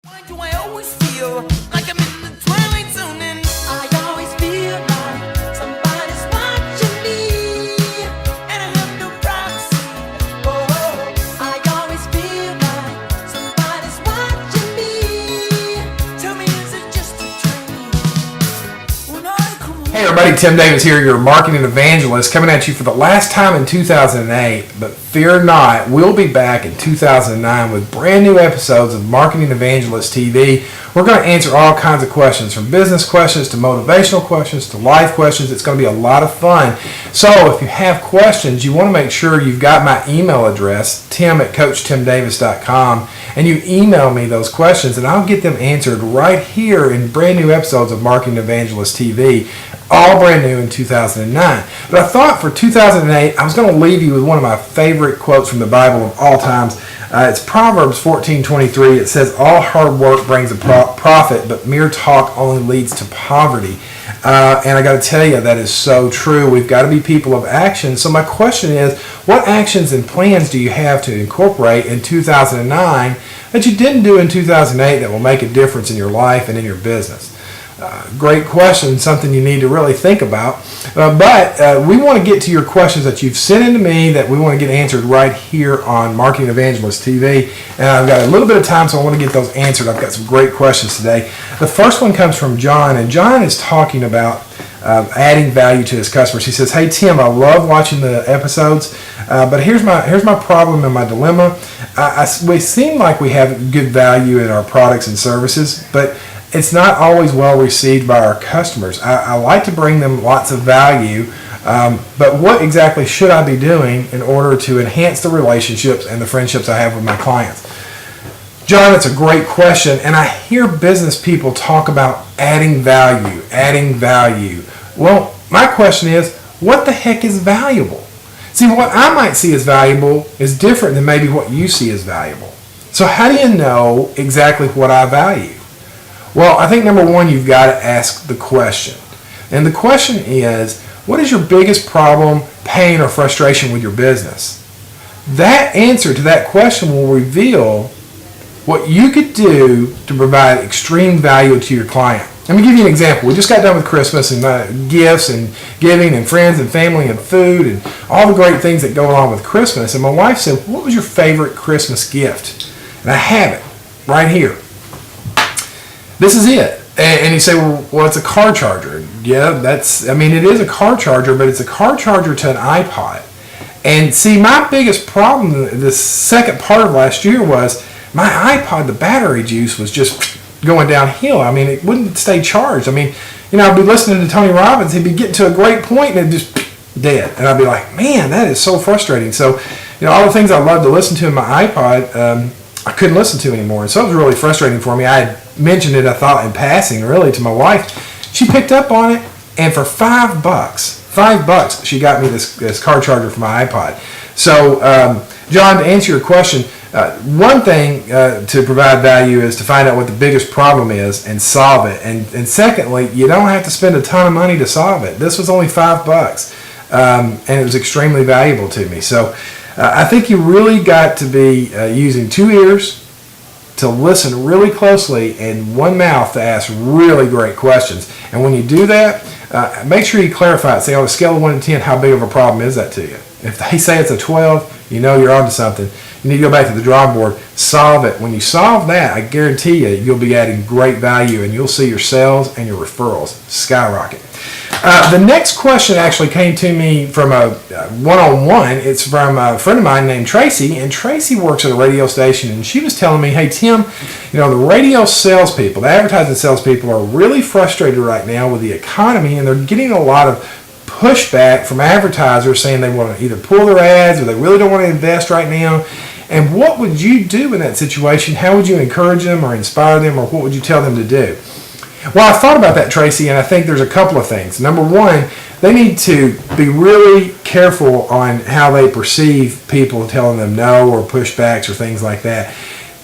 Why do I always feel like I'm in the twilight zone and I always feel like somebody's watching me and I have no privacy. Oh, I always feel like somebody's watching me. Tell me, is it just a dream? When I come home. Hey everybody, Tim Davis here, your marketing evangelist, coming at you for the last time in 2008, but fear not, we'll be back in 2009 with brand new episodes of Marketing Evangelist TV. We're going to answer all kinds of questions, from business questions to motivational questions to life questions. It's going to be a lot of fun. So if you have questions, you want to make sure you've got my email address, tim@coachtimdavis.com, and you email me those questions and I'll get them answered right here in brand new episodes of Marketing Evangelist TV. All brand new in 2009. But I thought for 2008, I was going to leave you with one of my favorite quotes from the Bible of all times. It's Proverbs 14:23. It says, "All hard work brings a profit, but mere talk only leads to poverty." And I got to tell you, that is so true. We've got to be people of action. So my question is, what actions and plans do you have to incorporate in 2009 that you didn't do in 2008 that will make a difference in your life and in your business? Great question, something you need to really think about. But we want to get to your questions that you've sent into me that we want to get answered right here on Marketing Evangelist TV. And I've got a little bit of time, so I want to get those answered. I've got some great questions today. The first one comes from John, and John is talking about adding value to his customers. He says, "Hey Tim, I love watching the episodes, but here's my problem and my dilemma. We seem like we have good value in our products and services, but it's not always well received by our customers. I like to bring them lots of value, but what exactly should I be doing in order to enhance the relationships and the friendships I have with my clients?" John, that's a great question, and I hear business people talk about adding value, adding value. Well, my question is, what the heck is valuable? See, what I might see as valuable is different than maybe what you see as valuable. So how do you know exactly what I value? Well, I think number one, you've got to ask the question. And the question is, what is your biggest problem, pain, or frustration with your business? That answer to that question will reveal what you could do to provide extreme value to your client. Let me give you an example. We just got done with Christmas and gifts and giving and friends and family and food and all the great things that go along with Christmas. And my wife said, "What was your favorite Christmas gift?" And I have it right here. This is it. And you say, well, it's a car charger. Yeah, it is a car charger, but it's a car charger to an iPod. And see, my biggest problem the second part of last year was my iPod, the battery juice was just going downhill. It wouldn't stay charged. I'd be listening to Tony Robbins. He'd be getting to a great point and it just dead. And I'd be like, man, that is so frustrating. So, all the things I loved to listen to in my iPod, I couldn't listen to anymore. And so it was really frustrating for me. I had mentioned it, I thought, in passing, really, to my wife. She picked up on it, and for $5, she got me this car charger for my iPod. So, John, to answer your question, one thing to provide value is to find out what the biggest problem is and solve it. And secondly, you don't have to spend a ton of money to solve it. This was only $5, and it was extremely valuable to me. So, I think you really got to be using two ears to listen really closely and one mouth to ask really great questions. And when you do that, make sure you clarify it. Say, on a scale of 1 to 10, how big of a problem is that to you? If they say it's a 12, you're onto something. You need to go back to the drawing board, solve it. When you solve that, I guarantee you'll be adding great value and you'll see your sales and your referrals skyrocket. The next question actually came to me from a one-on-one. It's from a friend of mine named Tracy, and Tracy works at a radio station, and she was telling me, "Hey Tim, the radio salespeople, the advertising salespeople are really frustrated right now with the economy, and they're getting a lot of pushback from advertisers saying they want to either pull their ads or they really don't want to invest right now. And what would you do in that situation? How would you encourage them or inspire them, or what would you tell them to do?" Well, I thought about that, Tracy, and I think there's a couple of things. Number one, they need to be really careful on how they perceive people telling them no or pushbacks or things like that.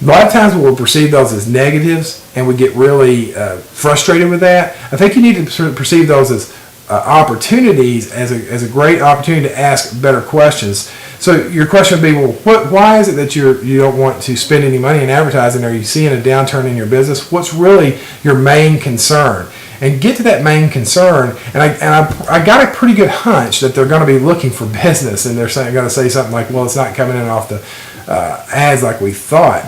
A lot of times we'll perceive those as negatives, and we get really frustrated with that. I think you need to perceive those as opportunities, as a great opportunity to ask better questions. So your question would be, well, why is it that you don't want to spend any money in advertising? Are you seeing a downturn in your business? What's really your main concern? And get to that main concern. And I got a pretty good hunch that they're going to be looking for business, and they're going to say something like, well, it's not coming in off the ads like we thought.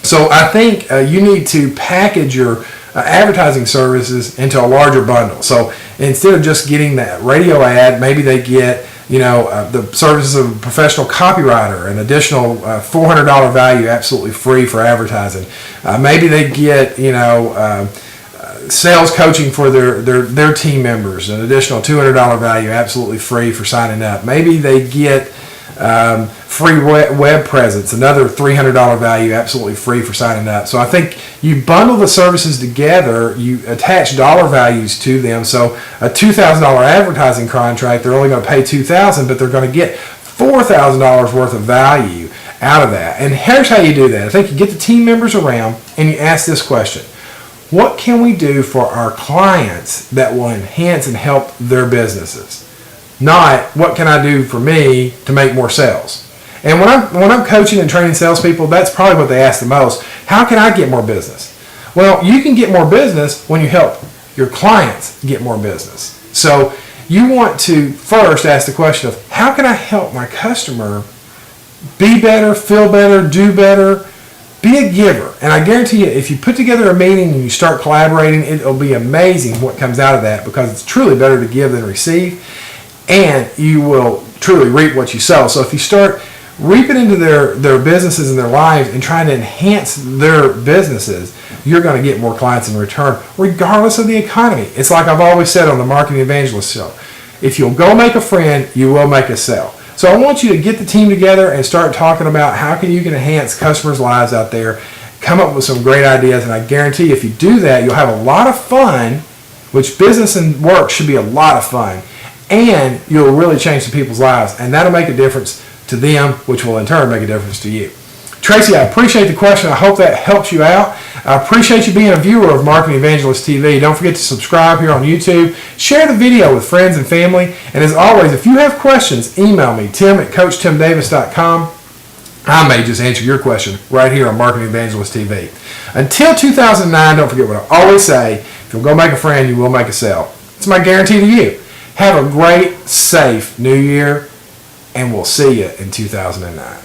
So I think you need to package your advertising services into a larger bundle. So instead of just getting that radio ad, maybe they get the services of a professional copywriter, an additional $400 value, absolutely free for advertising. Maybe they get sales coaching for their team members, an additional $200 value, absolutely free for signing up. Maybe they get free web presence, another $300 value, absolutely free for signing up. So I think you bundle the services together, you attach dollar values to them. So a $2,000 advertising contract, they're only going to pay $2,000, but they're going to get $4,000 worth of value out of that. And here's how you do that. I think you get the team members around and you ask this question: what can we do for our clients that will enhance and help their businesses? Not what can I do for me to make more sales. And when I'm coaching and training salespeople, that's probably what they ask the most. How can I get more business? Well, you can get more business when you help your clients get more business. So you want to first ask the question of, how can I help my customer be better, feel better, do better? Be a giver. And I guarantee you, if you put together a meeting and you start collaborating, it'll be amazing what comes out of that, because it's truly better to give than receive. And you will truly reap what you sow. So if you start reaping into their businesses and their lives and trying to enhance their businesses, you're going to get more clients in return, regardless of the economy. It's like I've always said on the Marketing Evangelist Show: if you'll go make a friend, you will make a sale. So I want you to get the team together and start talking about how you can enhance customers' lives out there, come up with some great ideas, and I guarantee you, if you do that, you'll have a lot of fun, which business and work should be a lot of fun. And you'll really change some people's lives, and that'll make a difference to them, which will in turn make a difference to you. Tracy, I appreciate the question. I hope that helps you out. I appreciate you being a viewer of Marketing Evangelist TV. Don't forget to subscribe here on YouTube. Share the video with friends and family. And as always, if you have questions, email me, tim@coachtimdavis.com. I may just answer your question right here on Marketing Evangelist TV. Until 2009, don't forget what I always say: if you'll go make a friend, you will make a sale. It's my guarantee to you. Have a great, safe new year, and we'll see you in 2009.